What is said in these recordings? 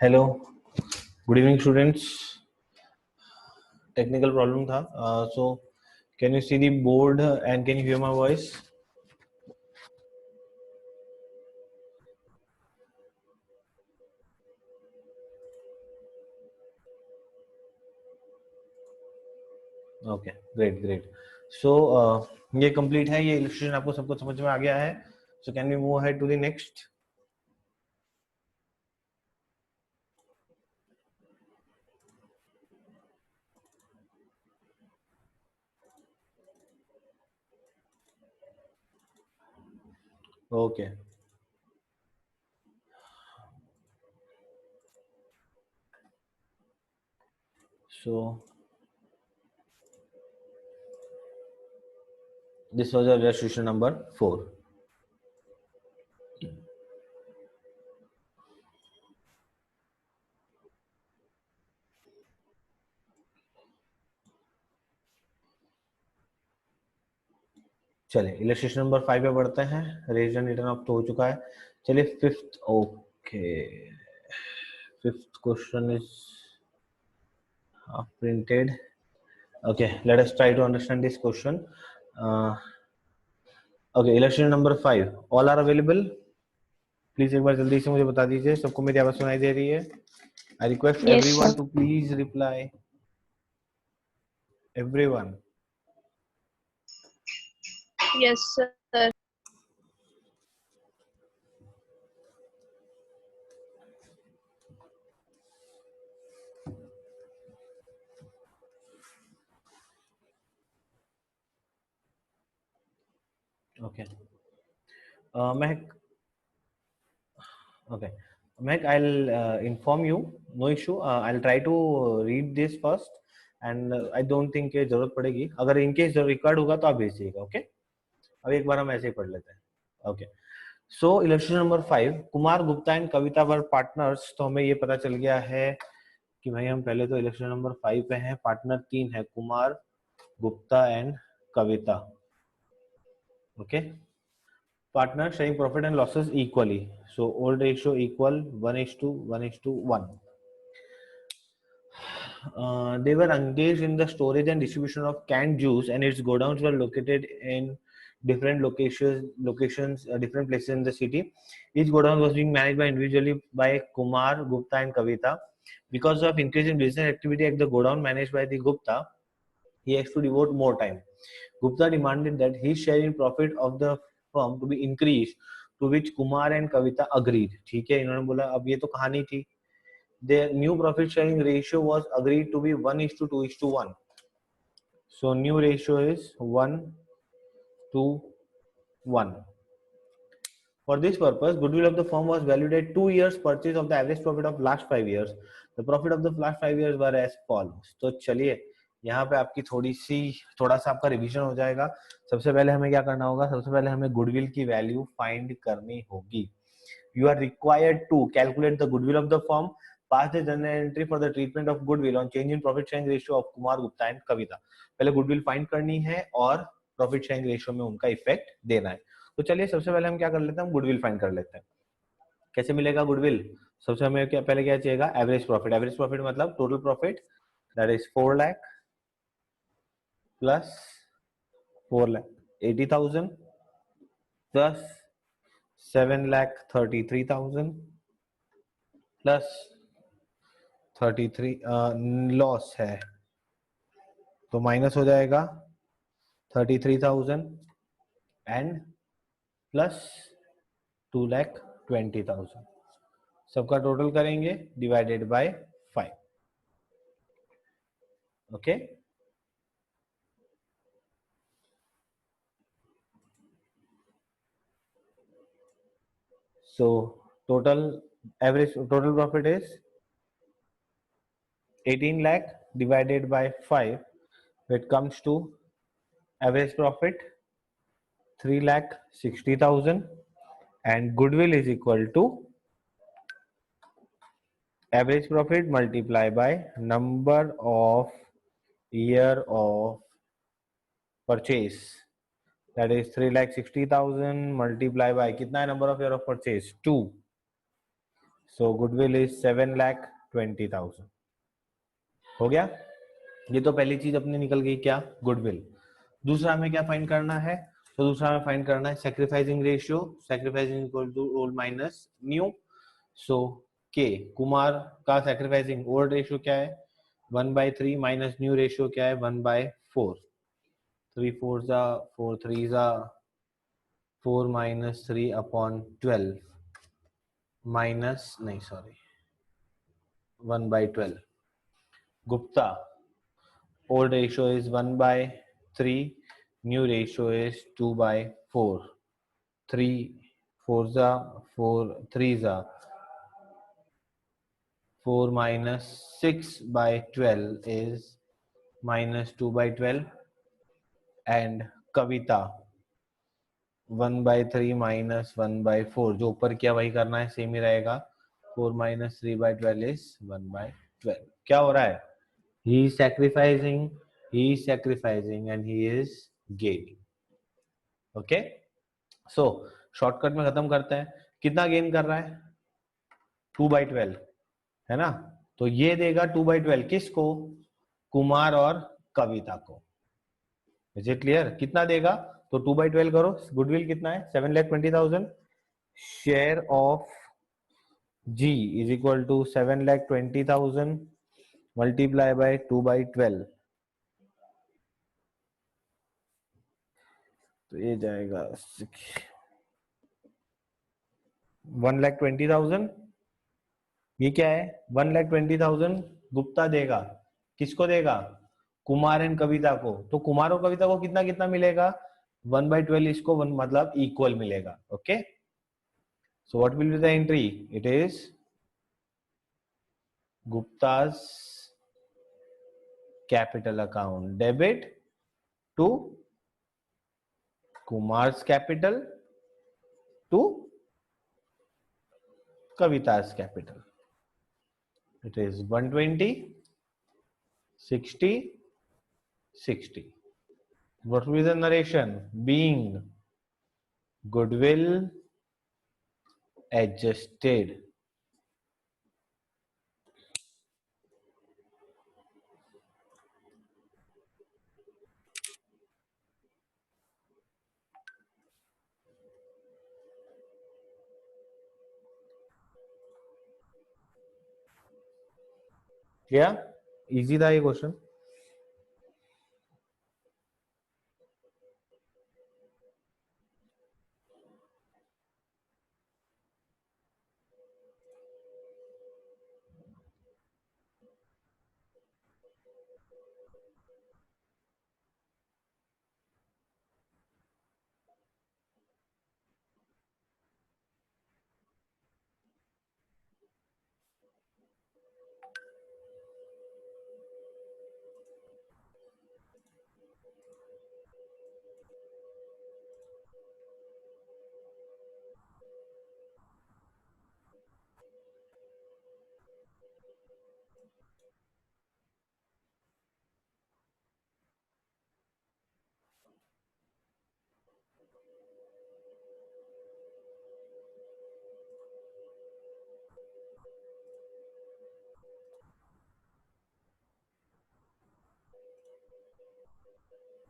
Hello, good evening students. Technical problem था, so can you see the board and can you hear my voice? Okay, great great. So ये complete है, ये illustration आपको सबको समझ में आ गया है। So can we move ahead to the next? Okay, so this was your illustration number 4. चलिए इलस्ट्रेशन नंबर 5 पे बढ़ते हैं। रेज एंड रिटर्न अप तो हो चुका है। चलिए fifth, okay, fifth question is printed. Okay, let us try to understand this question. Okay, illustration number 5, all are available? Please एक बार जल्दी से मुझे बता दीजिए, सबको मेरी आवाज सुनाई दे रही है? I request Yes, everyone sir. To please reply. Everyone? Yes, sir. Okay, Mahak, okay, Meg, I'll inform you, no issue. I'll try to read this first and I don't think ये जरूरत पड़ेगी। अगर इनकेस रिकॉर्ड होगा तो आप भेजिएगा। Okay, अब एक बार हम ऐसे ही पढ़ लेते हैं। Okay, so illustration number 5, Kumar Gupta and Kavita were partners. तो हमें ये पता चल गया है कि भाई हम पहले तो इलस्ट्रेशन नंबर 5 पे हैं, पार्टनर 3 है, Kumar Gupta and Kavita. Okay, partner sharing profit and losses equally, so old ratio equal 1:1:1. They were engaged in the storage and distribution of canned juice, and its godowns were located in different locations, different places in the city. Each godown was being managed by individually by Kumar Gupta and Kavita. Because of increase in business activity at the godown managed by the Gupta, he has to devote more time. Gupta demanded that his share in profit of the firm to be increased, to which Kumar and Kavita agreed. ठीक है, इन्होंने बोला, अब ये तो कहानी थी। Their new profit sharing ratio was agreed to be 1:2:1. So new ratio is 1:1. For this purpose, goodwill of the firm was valued at 2 years purchase of the average profit of last 5 years. The profit of the last 5 years were as follows. तो चलिए यहाँ पे आपकी थोड़ा सा आपका revision हो जाएगा। सबसे पहले हमें क्या करना होगा? सबसे पहले हमें गुडविल की वैल्यू फाइंड करनी होगी। You are required to calculate the goodwill of the firm, pass the journal entry for the treatment of goodwill on change in profit sharing ratio of Kumar Gupta and Kavita. पहले goodwill find करनी है और profit sharing ratio में उनका effect देना है। तो चलिए सबसे पहले हम क्या कर लेते हैं, हम गुडविल फाइंड कर लेते हैं। कैसे मिलेगा गुडविल? सबसे हमें पहले क्या चाहिएगा? Average profit. एवरेज प्रॉफिट मतलब total profit, that is 4 lakh plus 4,80,000 plus 7,33,000 plus 33 loss है तो माइनस हो जाएगा 33,000 एंड प्लस 2,20,000। सबका टोटल करेंगे divided by 5। Okay, so total total profit is 18 lakh divided by 5, it comes to average profit 3,60,000 and goodwill is equal to average profit multiplied by number of year of purchase, that is 3,60,000 multiplied by कितना है number of year of purchase? 2. So goodwill is 7,20,000। हो गया। ये तो पहली चीज अपनी निकल गई, क्या? गुडविल। दूसरा हमें क्या फाइंड करना है? तो दूसरा हमें फाइंड करना है sacrificing ratio. Sacrificing equal to old minus new. So okay, Kumar का सैक्रिफाइसिंग ओल्ड रेशियो क्या है? 1/3 माइनस न्यू रेशियो क्या है? 1/4। 3 4 जा 4 3 जा 4 माइनस 3 अपॉन 12 माइनस, नहीं sorry, 1/12। Gupta, old ratio is 1/3, new ratio is 2/4। 3 4 जा 4 3 जा 4 minus 6/12 is minus 2/12। and Kavita 1/3 minus 1/4, जो ऊपर किया वही करना है, सेम ही रहेगा। 4 minus 3/12 is 1/12। क्या हो रहा है? he is sacrificing and he is gaining। Okay, so shortcut में खत्म करते हैं। कितना गेन कर रहा है? 2/12, है ना? तो ये देगा 2/12 किसको? कुमार और कविता को। Is it clear? कितना देगा? तो 2/12 करो, गुडविल कितना है? 7,20,000। Share of G is equal to 7,20,000 multiply by 2/12। तो ये जाएगा 1,20,000। ये क्या है? 1,20,000 गुप्ता देगा, किसको देगा? कुमार एंड कविता को। तो कुमार और कविता को कितना कितना मिलेगा? 1/12 इसको मतलब इक्वल मिलेगा। Okay, so what will be the entry? It is Gupta's capital account debit to Kumar's capital to Kavita's capital. It is 120 60 60। What will be the narration? Being goodwill adjusted। क्या इजी था ये क्वेश्चन?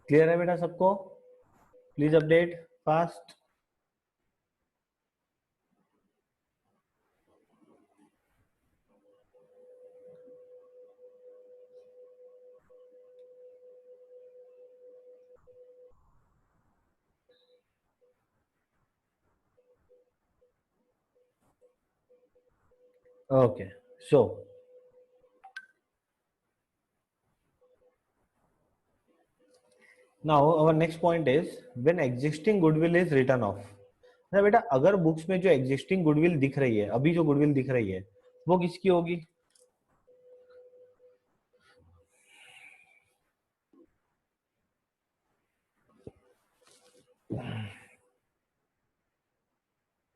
क्लियर है बेटा सबको? Please update fast. Okay, so now our next point is when existing goodwill is written off। ना बेटा, अगर books में जो एग्जिस्टिंग गुडविल दिख रही है, अभी जो गुडविल दिख रही है, वो किसकी होगी?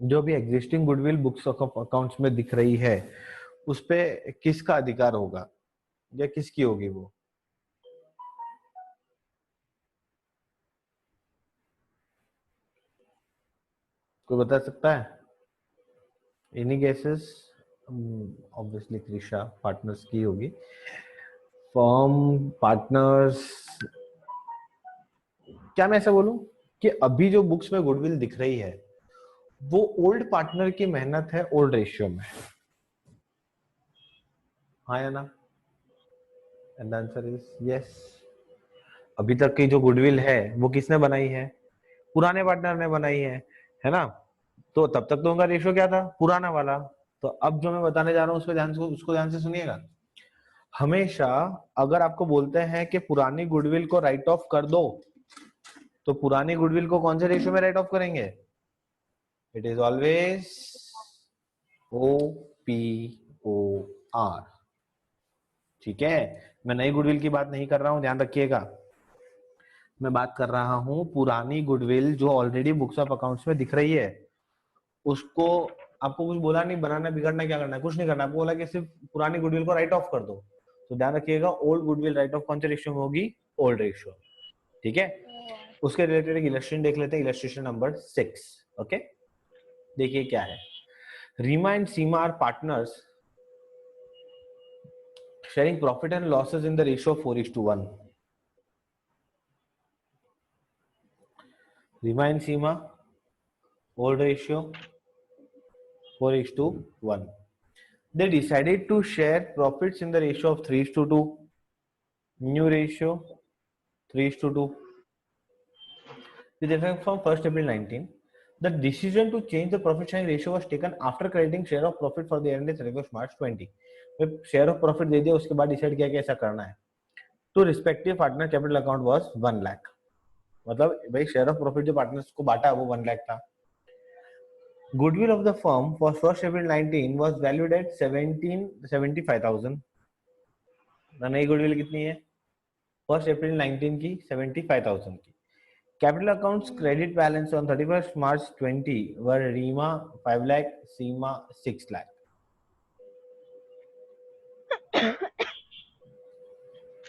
जो भी एग्जिस्टिंग गुडविल बुक्स अकाउंट्स में दिख रही है, उस पे किसका अधिकार होगा या किसकी होगी वो? कोई बता सकता है? Any guesses? Obviously Trisha partners की होगी। फर्म पार्टनर्स, क्या मैं ऐसा बोलूं कि अभी जो बुक्स में गुडविल दिख रही है वो ओल्ड पार्टनर की मेहनत है ओल्ड रेशियो में, हाँ या ना? And answer is yes. अभी तक की जो गुडविल है वो किसने बनाई है? पुराने पार्टनर ने बनाई है ना? तो तब तक तो उनका रेशियो क्या था? पुराना वाला। तो अब जो मैं बताने जा रहा हूँ उस पर ध्यान से, उसको ध्यान से सुनिएगा। हमेशा अगर आपको बोलते हैं कि पुरानी गुडविल को राइट ऑफ कर दो, तो पुरानी गुडविल को कौन से रेशियो में राइट ऑफ करेंगे? It is always OPOR। ठीक है, मैं नई गुडविल की बात नहीं कर रहा हूं, ध्यान रखिएगा। मैं बात कर रहा हूं पुरानी गुडविल जो ऑलरेडी बुक्स ऑफ अकाउंट्स में दिख रही है, उसको आपको कुछ बोला नहीं, बनाना बिगड़ना क्या करना है, कुछ नहीं करना, आपको बोला कि सिर्फ पुरानी गुडविल को राइट ऑफ कर दो। तो ध्यान रखिएगा ओल्ड गुडविल राइट ऑफ कौन से रेशियो में होगी? Old ratio. ठीक है, उसके रिलेटेड एक इलस्ट्रेशन देख लेते हैं, इलस्ट्रेशन नंबर 6। ओके, देखिए क्या है। Reema and Seema are partners sharing profit and losses in the ratio of 4:1. Rima and Seema, old ratio 4:1. They decided to share profits in the ratio of 3:2. New ratio 3:2. With effect from 1st April 19. The decision to change the profit sharing ratio was taken after crediting share of profit for the year ended 31st March 20. Share of profit दे दिया, उसके बाद decide किया कि ऐसा करना है। तो respective partner capital account was 1 lakh. मतलब भाई शेयर ऑफ प्रॉफिट जो पार्टनर्स को बांटा वो 1 लाख था। Goodwill of the firm for 1st April 19 was valued at 75,000। नई गुडविल कितनी है? 1st April 19 की 75,000 की। Capital accounts credit balance on 31st March 20 वर रीमा 5 लाख, सीमा 6 लाख।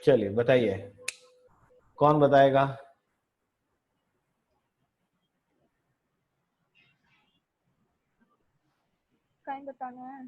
चलिए बताइए, कौन बताएगा? कहीं बताना है?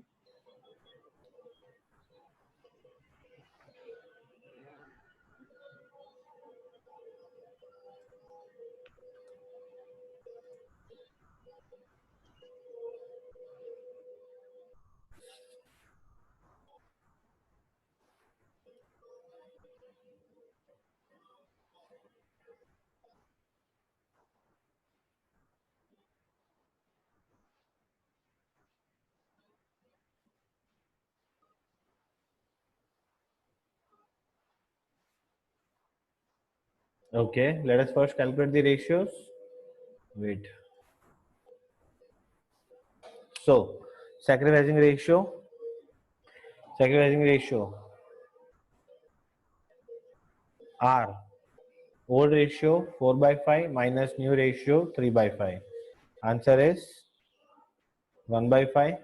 Okay, let us first calculate the ratios. Wait. So, sacrificing ratio R, old ratio 4/5 minus new ratio 3/5. Answer is 1/5.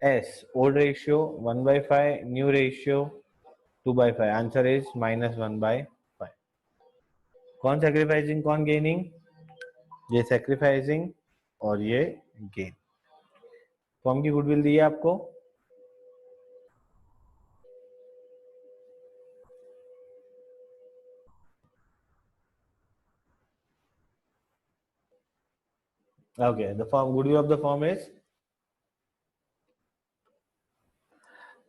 S, old ratio 1/5, new ratio 2/5. Answer is -1/5. कौन sacrificing कौन gaining? ये sacrificing और ये gain। फॉर्म की goodwill दी है आपको। Okay, the form goodwill of the firm is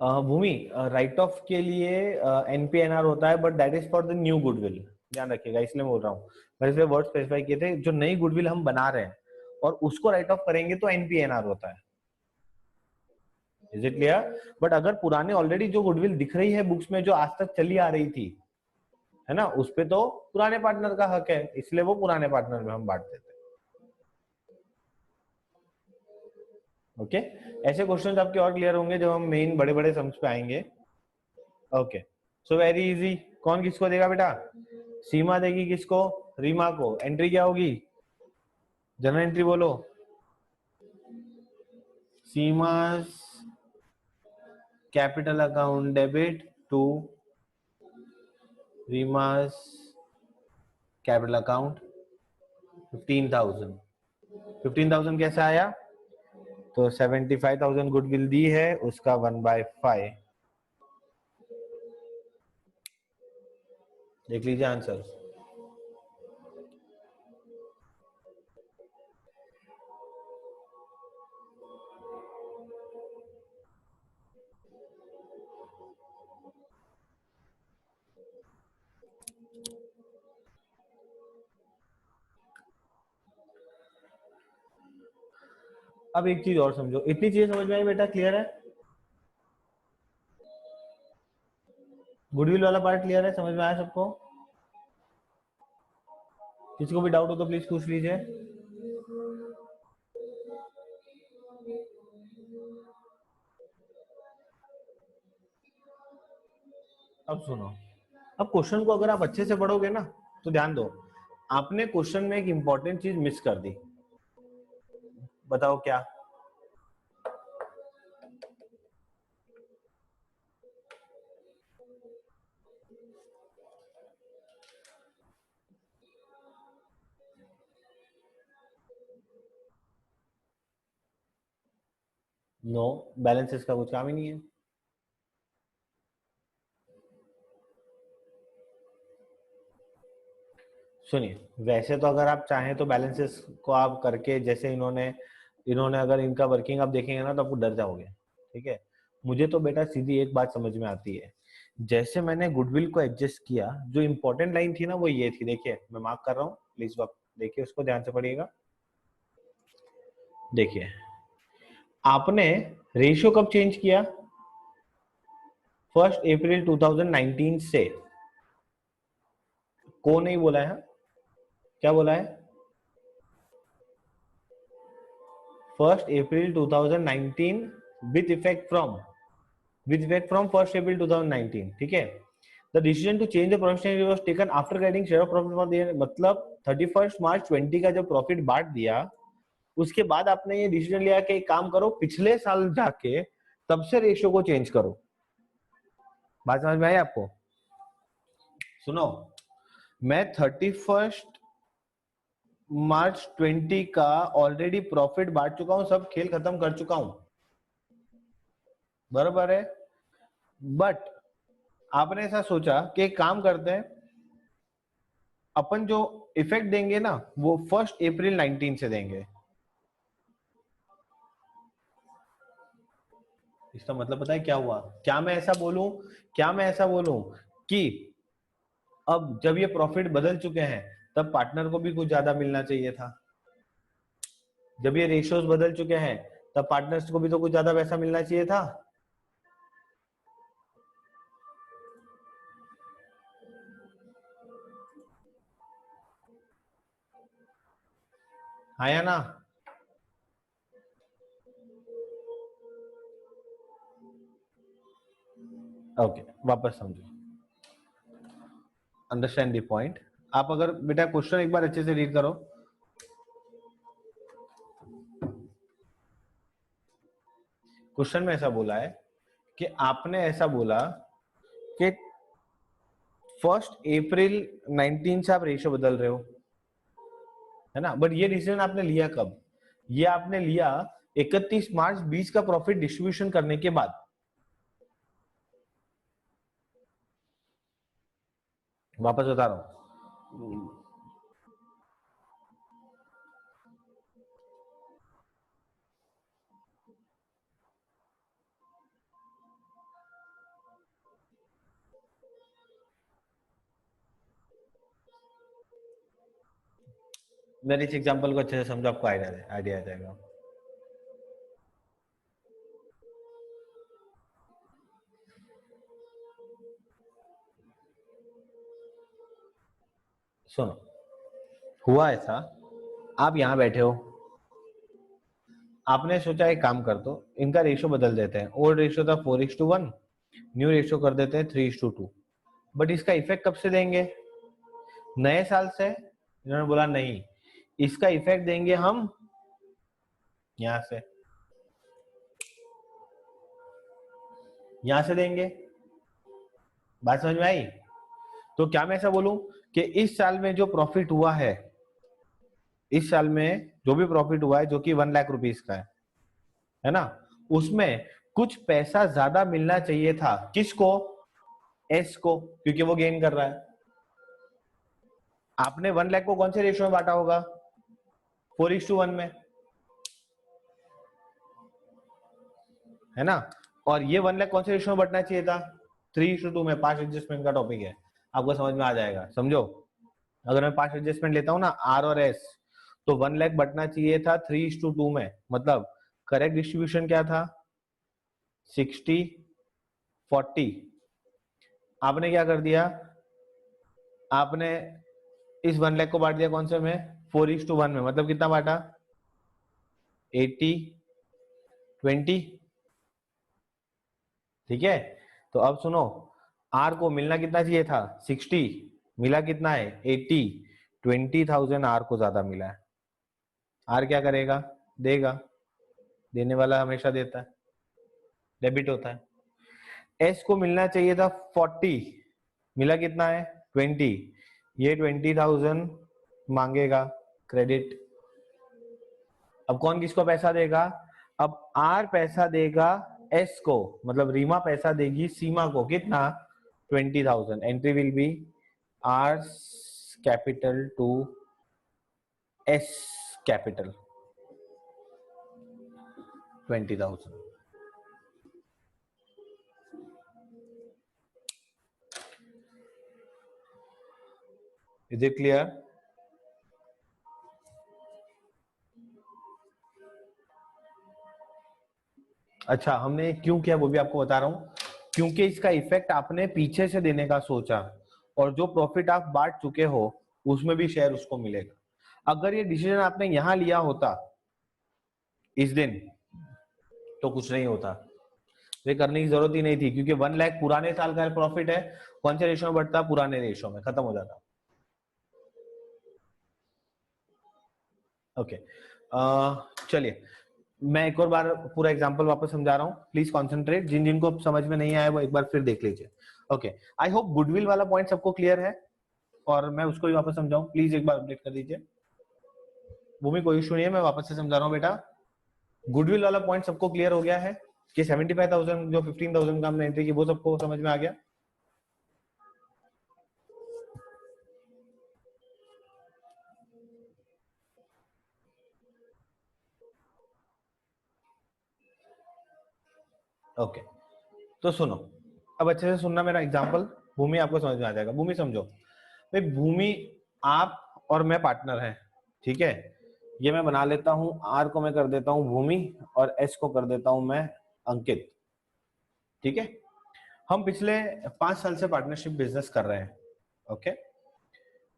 Bhumi write off के लिए NPNR होता है, but that is for the new goodwill. ध्यान रखिएगा, इसलिए बोल रहा हूँ। मैंने इसलिए वर्ड स्पेसिफाई किए थे, जो नई गुडविल हम बना रहे हैं और उसको राइट ऑफ करेंगे तो NPNR होता है। Is it clear? बट अगर पुराने ऑलरेडी जो गुडविल दिख रही है बुक्स में जो आज तक चली आ रही थी, है ना, उस पे तो पुराने पार्टनर का हक है, इसलिए वो पुराने पार्टनर में हम बांट देते हैं। ओके, ऐसे क्वेश्चन आपके और क्लियर होंगे जब हम मेन बड़े बड़े सम्स पे आएंगे। Okay, so very easy. कौन किसको देगा बेटा? सीमा देगी किसको? रीमा को। एंट्री क्या होगी? जनरल एंट्री बोलो। Seema's capital account debit to Reema's capital account 15,000। 15,000 कैसे आया? तो 75,000 गुडविल दी है, उसका 1/5। देख लीजिए आंसर। अब एक चीज और समझो, इतनी चीजें समझ में आई बेटा? क्लियर है? गुडविल वाला पार्ट क्लियर है? समझ में आया सबको? किसी को भी डाउट हो तो प्लीज पूछ लीजिए। अब सुनो, अब क्वेश्चन को अगर आप अच्छे से पढ़ोगे ना तो ध्यान दो, आपने क्वेश्चन में एक इंपॉर्टेंट चीज मिस कर दी। बताओ क्या? नो, बैलेंसेस का कुछ काम ही नहीं है। सुनिए, वैसे तो अगर आप चाहें तो बैलेंसेस को आप करके, जैसे इन्होंने इन्होंने अगर इनका वर्किंग आप देखेंगे ना तो आपको डर जाओगे। ठीक है, मुझे तो बेटा सीधी एक बात समझ में आती है। जैसे मैंने गुडविल को एडजस्ट किया, जो इंपॉर्टेंट लाइन थी ना वो ये थी। देखिए मैं मार्क कर रहा हूँ, प्लीज वक्त देखिए, उसको ध्यान से पढ़िएगा। देखिए, आपने रेशियो कब चेंज किया? 1 अप्रैल 2019 से। को नहीं बोला है, क्या बोला है? 1 अप्रैल 2019 with effect from 1st April 2019। ठीक है, the decision to change the professional was taken after getting share of profit for the year. मतलब 31 मार्च 20 का जब प्रॉफिट बांट दिया, उसके बाद आपने ये डिसीजन लिया कि एक काम करो, पिछले साल जाके तब से रेशियो को चेंज करो। बात समझ में आई आपको? सुनो, मैं 31 मार्च 20 का ऑलरेडी प्रॉफिट बांट चुका हूं, सब खेल खत्म कर चुका हूं, बराबर है। बट आपने ऐसा सोचा कि एक काम करते हैं, अपन जो इफेक्ट देंगे ना वो 1 अप्रैल 19 से देंगे। इसका मतलब पता है क्या हुआ? क्या मैं ऐसा बोलूं कि अब जब ये प्रॉफिट बदल चुके हैं तब पार्टनर को भी कुछ ज्यादा मिलना चाहिए था। जब ये रेशियोज बदल चुके हैं तब पार्टनर्स को भी तो कुछ ज्यादा पैसा मिलना चाहिए था। हाँ या ना? ओके, वापस समझो, अंडरस्टैंड द पॉइंट। आप अगर बेटा क्वेश्चन एक बार अच्छे से रीड करो। क्वेश्चन में ऐसा बोला है कि आपने ऐसा बोला कि 1 अप्रैल 19 से आप रेशियो बदल रहे हो, है ना? बट ये डिसीजन आपने लिया कब? ये आपने लिया 31 मार्च 20 का प्रॉफिट डिस्ट्रीब्यूशन करने के बाद। वापस बता रहा हूं, मेरे इस एग्जांपल को अच्छे से समझो, आपको आइडिया आ जाएगा। सुनो, हुआ ऐसा, आप यहां बैठे हो, आपने सोचा एक काम कर दो, इनका रेशियो बदल देते हैं। ओल्ड रेशियो था 4:1, न्यू रेशियो कर देते हैं 3:2। बट इसका इफेक्ट कब से देंगे? नए साल से। इन्होंने बोला नहीं, इसका इफेक्ट देंगे हम यहां से, यहां से देंगे। बात समझ में आई? तो क्या मैं ऐसा बोलूं कि इस साल में जो प्रॉफिट हुआ है, इस साल में जो भी प्रॉफिट हुआ है जो कि 1 लाख रुपीस का है, है ना, उसमें कुछ पैसा ज्यादा मिलना चाहिए था। किसको? एस को, क्योंकि वो गेन कर रहा है। आपने 1 लाख को कौन से रेशियो में बांटा होगा? 4:1 में, है ना। और ये 1 लाख कौन से रेशियो में बंटना चाहिए था? 3:2 में। 5 एडजस्टमेंट का टॉपिक है, आपको समझ में आ जाएगा, समझो। अगर मैं 5 एडजस्टमेंट लेता हूं ना, आर और एस, तो 1 लाख बंटना चाहिए था 3:2 में। मतलब करेक्ट डिस्ट्रीब्यूशन क्या था? 60-40। आपने क्या कर दिया? आपने इस 1 लाख को बांट दिया कौन से में? 4:1 में। मतलब कितना बांटा? 80-20। ठीक है, तो अब सुनो, आर को मिलना कितना चाहिए था? 60, मिला कितना है? 80। 20,000 आर को ज्यादा मिला है। आर क्या करेगा? देगा, देने वाला हमेशा देता है, डेबिट होता है। एस को मिलना चाहिए था 40, मिला कितना है? 20। ये 20,000 मांगेगा क्रेडिट। अब कौन किसको पैसा देगा? अब आर पैसा देगा एस को, मतलब रीमा पैसा देगी सीमा को। कितना? 20,000। Entry will be R capital to S capital, 20,000। Is it clear? अच्छा, हमने क्यों किया वो भी आपको बता रहा हूं। क्योंकि इसका इफेक्ट आपने पीछे से देने का सोचा, और जो प्रॉफिट आप बांट चुके हो उसमें भी शेयर उसको मिलेगा। अगर ये डिसीजन आपने यहां लिया होता इस दिन, तो कुछ नहीं होता, ये करने की जरूरत ही नहीं थी, क्योंकि 1 लाख पुराने साल का प्रॉफिट है। कौन से रेशो में बढ़ता? पुराने रेशो में, खत्म हो जाता। ओके, चलिए मैं एक और बार पूरा एग्जांपल वापस समझा रहा हूँ, प्लीज कंसंट्रेट। जिन जिनको समझ में नहीं आया वो एक बार फिर देख लीजिए। ओके, आई होप गुडविल वाला पॉइंट सबको क्लियर है, और मैं उसको भी वापस समझाऊं, प्लीज एक बार अपडेट कर दीजिए। भूमि कोई इशू नहीं है, मैं वापस से समझा रहा हूँ बेटा। गुडविल वाला पॉइंट सबको क्लियर हो गया है कि 75,000 जो 15,000 का हमने एंट्री की, वो सबको समझ में आ गया? ओके, तो सुनो, अब अच्छे से सुनना मेरा एग्जांपल। भूमि आपको समझ में आ जाएगा। भूमि समझो भाई, भूमि आप और मैं पार्टनर हैं, ठीक है। ये मैं बना लेता हूं, आर को मैं कर देता हूं भूमि, और एस को कर देता हूं मैं अंकित, ठीक है। हम पिछले 5 साल से पार्टनरशिप बिजनेस कर रहे हैं। ओके,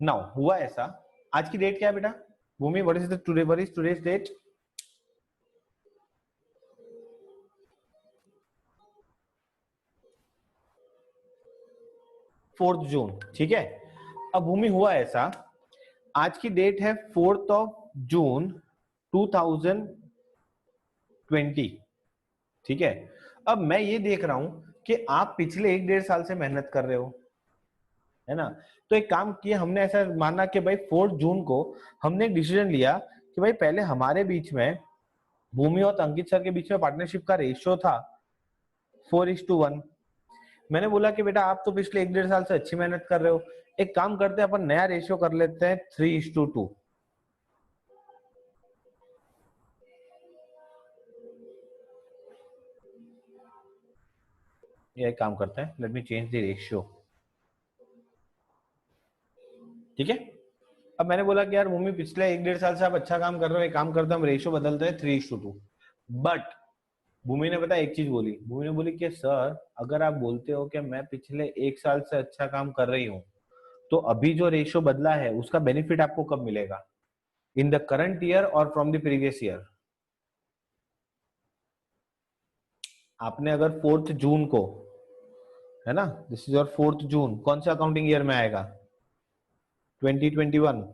नाउ हुआ ऐसा, आज की डेट क्या है बेटा? Bhumi, what is the today, what is today's date? 4 June, ठीक है। अब भूमि हुआ ऐसा, आज की डेट है 4 जून 2020, ठीक है। अब मैं ये देख रहा हूं कि आप पिछले 1-1.5 साल से मेहनत कर रहे हो, है ना। तो एक काम किया हमने, ऐसा माना कि भाई 4 जून को हमने एक डिसीजन लिया कि भाई पहले हमारे बीच में, भूमि और अंकित सर के बीच में पार्टनरशिप का रेशियो था 4:1। मैंने बोला कि बेटा आप तो पिछले 1-1.5 साल से अच्छी मेहनत कर रहे हो, एक काम करते हैं अपन नया रेशियो कर लेते हैं 3:2। ये एक काम करते हैं, let me change the ratio, ठीक है। अब मैंने बोला कि यार भूमि पिछले 1-1.5 साल से आप अच्छा काम कर रहे हो, एक काम करते हैं हम रेशियो बदलते हैं 3:2। बट भूमि ने पता एक चीज बोली, भूमि ने बोली कि सर अगर आप बोलते हो कि मैं पिछले 1 साल से अच्छा काम कर रही हूँ, तो अभी जो रेशियो बदला है उसका बेनिफिट आपको कब मिलेगा? इन द करंट ईयर और फ्रॉम द प्रीवियस ईयर। आपने अगर 4 जून को, है ना, दिस इज योर 4 जून, कौन सा अकाउंटिंग ईयर में आएगा? 2021।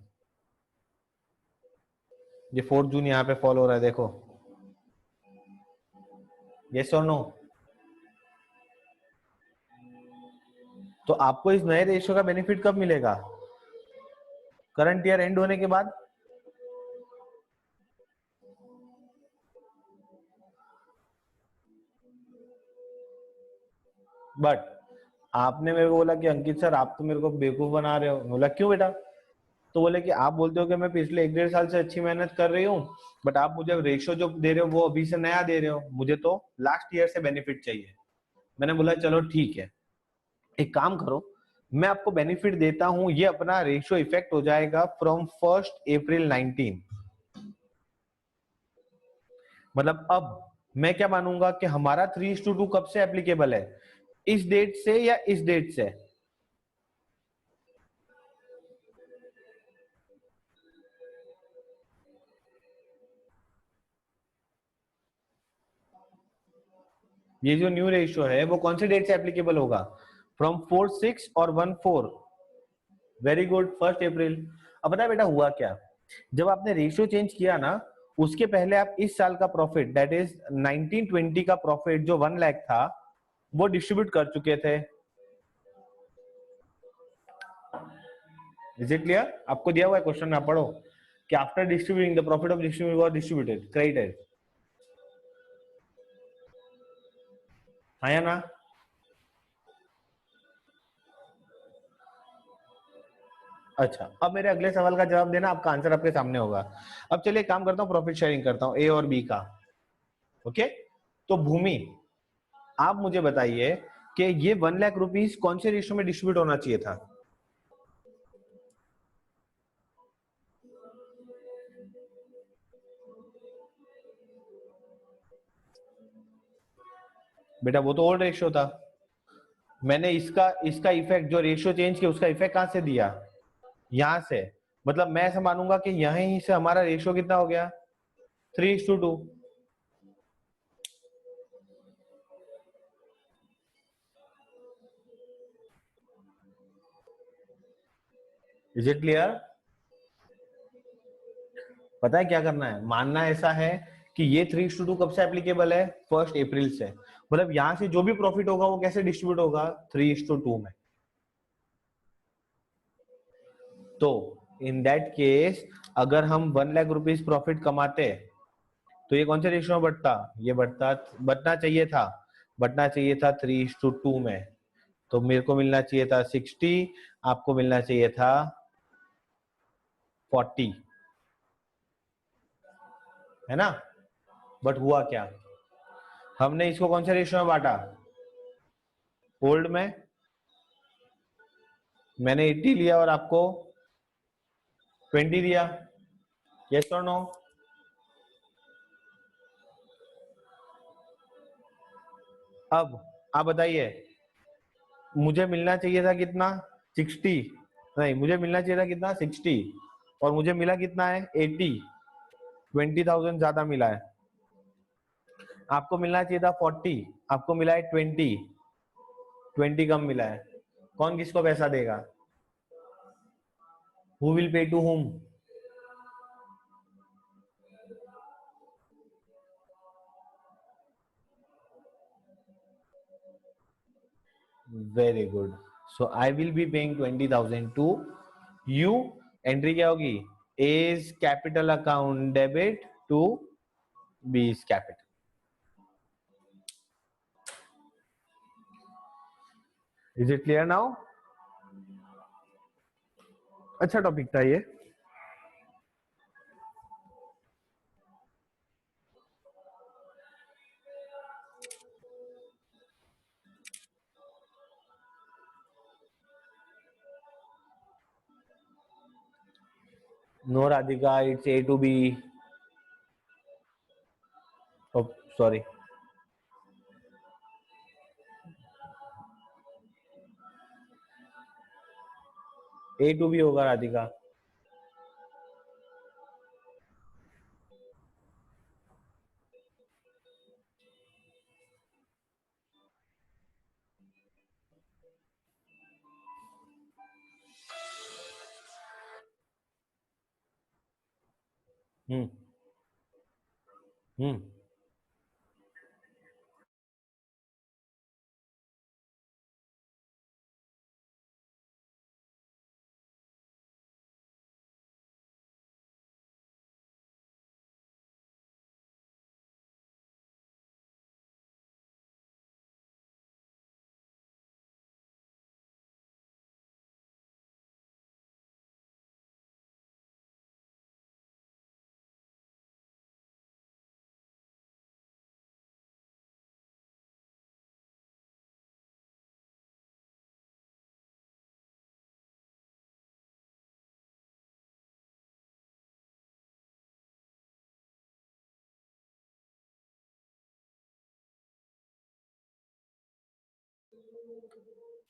ये 4 जून यहाँ पे फॉलो हो रहा है, देखो, यस और नो? तो आपको इस नए रेशियो का बेनिफिट कब मिलेगा? करंट ईयर एंड होने के बाद। बट आपने मेरे को बोला कि अंकित सर आप तो मेरे को बेवकूफ बना रहे हो। बोला क्यों बेटा? तो बोले कि आप बोलते हो कि मैं पिछले 1 डेढ़ साल से अच्छी मेहनत कर रही हूँ, बट आप मुझे रेशियो जो दे रहे हो वो अभी से नया दे रहे हो, मुझे तो लास्ट ईयर से बेनिफिट चाहिए। मैंने बोला चलो ठीक है, एक काम करो, मैं आपको बेनिफिट देता हूं, ये अपना रेशियो इफेक्ट हो जाएगा फ्रॉम 1 अप्रैल 19। मतलब अब मैं क्या मानूंगा कि हमारा 3:2 कब से एप्लीकेबल है, इस डेट से या इस डेट से? ये जो न्यू रेशियो है वो कौन से डेट से एप्लीकेबल होगा? फ्रॉम 4/6 और 1/4। वेरी गुड, 1 अप्रैल। अब पता है बेटा हुआ क्या, जब आपने रेशियो चेंज किया ना, उसके पहले आप इस साल का प्रॉफिट दैट इज 1920 का प्रॉफिट जो 1 लाख था वो डिस्ट्रीब्यूट कर चुके थे। Is it clear? आपको दिया हुआ है क्वेश्चन, ना पढ़ो कि after distributing the profit of distribute was distributed, credited. हाँ या ना? अच्छा, अब मेरे अगले सवाल का जवाब देना, आपका आंसर आपके सामने होगा। अब चलिए काम करता हूँ, प्रॉफिट शेयरिंग करता हूँ ए और बी का। ओके, तो भूमि आप मुझे बताइए कि ये 1 लाख रुपीस कौन से रेशियो में डिस्ट्रीब्यूट होना चाहिए था? बेटा वो तो ओल्ड रेशियो था, मैंने इसका इसका इफेक्ट जो रेशियो चेंज किया उसका इफेक्ट कहां से दिया? यहां से। मतलब मैं ऐसा मानूंगा कि यहीं से हमारा रेशियो कितना हो गया, 3:2। Is it clear? पता है क्या करना है, मानना ऐसा है कि ये 3:2 कब से एप्लीकेबल है, 1 अप्रैल से। मतलब यहां से जो भी प्रॉफिट होगा वो कैसे डिस्ट्रीब्यूट होगा, 3:2 में। तो इन दैट केस अगर हम 1 लाख रुपीज प्रॉफिट कमाते तो ये कौन से रेशियो में बढ़ता, ये बढ़ना चाहिए था, बढ़ना चाहिए था 3:2 में। तो मेरे को मिलना चाहिए था 60, आपको मिलना चाहिए था 40, है ना? बट हुआ क्या, हमने इसको कौन से रेशियो में बांटा, ओल्ड में। मैंने 80 लिया और आपको 20 दिया, यस और नो? अब आप बताइए, मुझे मिलना चाहिए था कितना, 60? नहीं, मुझे मिलना चाहिए था कितना, 60, और मुझे मिला कितना है, 80। 20,000 ज्यादा मिला है। आपको मिलना चाहिए था 40, आपको मिला है 20, 20 कम मिला है। कौन किसको पैसा देगा, who will pay to whom? Very good, so I will be paying 20,000 to you. Entry क्या होगी, as capital account debit to B's capital. Is it clear now? अच्छा टॉपिक था ये। No Radhika, it's A to B. Sorry, A to B होगा Radhika. Hmm. Hmm.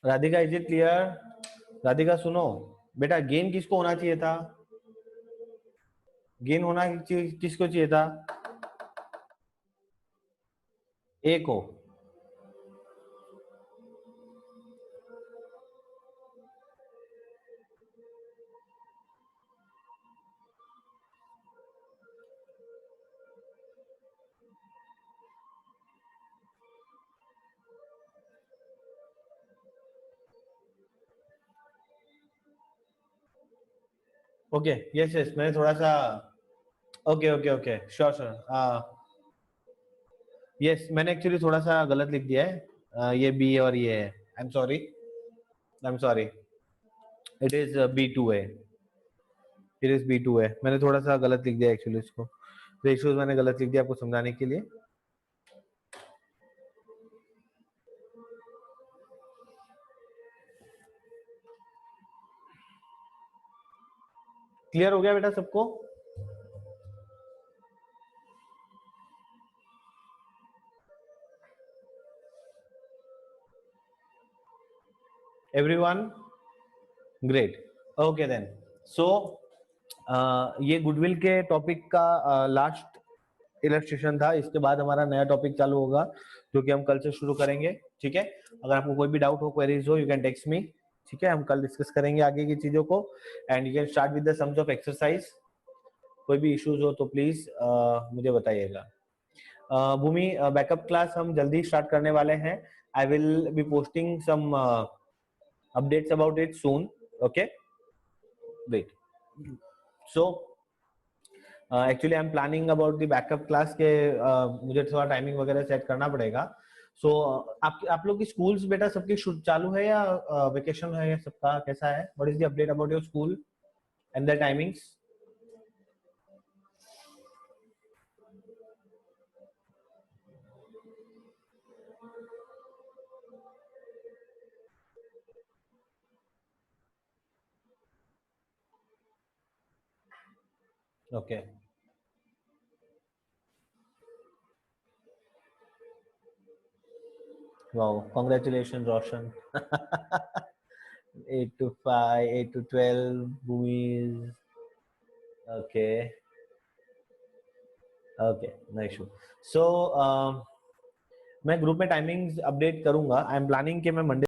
Radhika is it clear? Radhika सुनो बेटा, gain किसको होना चाहिए था? गेन होना किसको चाहिए था? ए को। ओके यस यस, मैंने थोड़ा सा okay okay okay sure sure yes, मैंने एक्चुअली थोड़ा सा गलत लिख दिया है। ये बी और ये है। I am sorry, I am sorry, it is B2 है, इट इज B2 है। मैंने थोड़ा सा गलत लिख दिया एक्चुअली इसको, रेशियोज मैंने गलत लिख दिया आपको समझाने के लिए। क्लियर हो गया बेटा सबको? Everyone great, okay then. So ये गुडविल के टॉपिक का लास्ट इलस्ट्रेशन था। इसके बाद हमारा नया टॉपिक चालू होगा जो कि हम कल से शुरू करेंगे। ठीक है, अगर आपको कोई भी डाउट हो, क्वेरीज हो, यू कैन टेक्स्ट मी। ठीक है, हम कल डिस्कस करेंगे आगे की चीजों को and you can start with the sums of exercise. कोई भी इश्यूज हो तो प्लीज मुझे बताइएगा। भूमि, बैकअप क्लास हम जल्दी स्टार्ट करने वाले हैं। I will be posting some updates about it soon. Okay, wait, so actually I'm planning about the backup class के मुझे थोड़ा टाइमिंग वगैरह सेट करना पड़ेगा। सो आप लोग की स्कूल्स बेटा सबकी चालू है या वेकेशन है या सबका कैसा है? What is the update about your school and the timings? Okay, wow, congratulation Roshan. 8 to 5, 8 to 12 movies. Okay, okay, no issue. So मैं ग्रुप में टाइमिंग्स अपडेट करूंगा। आई एम प्लानिंग कि मैं मंडे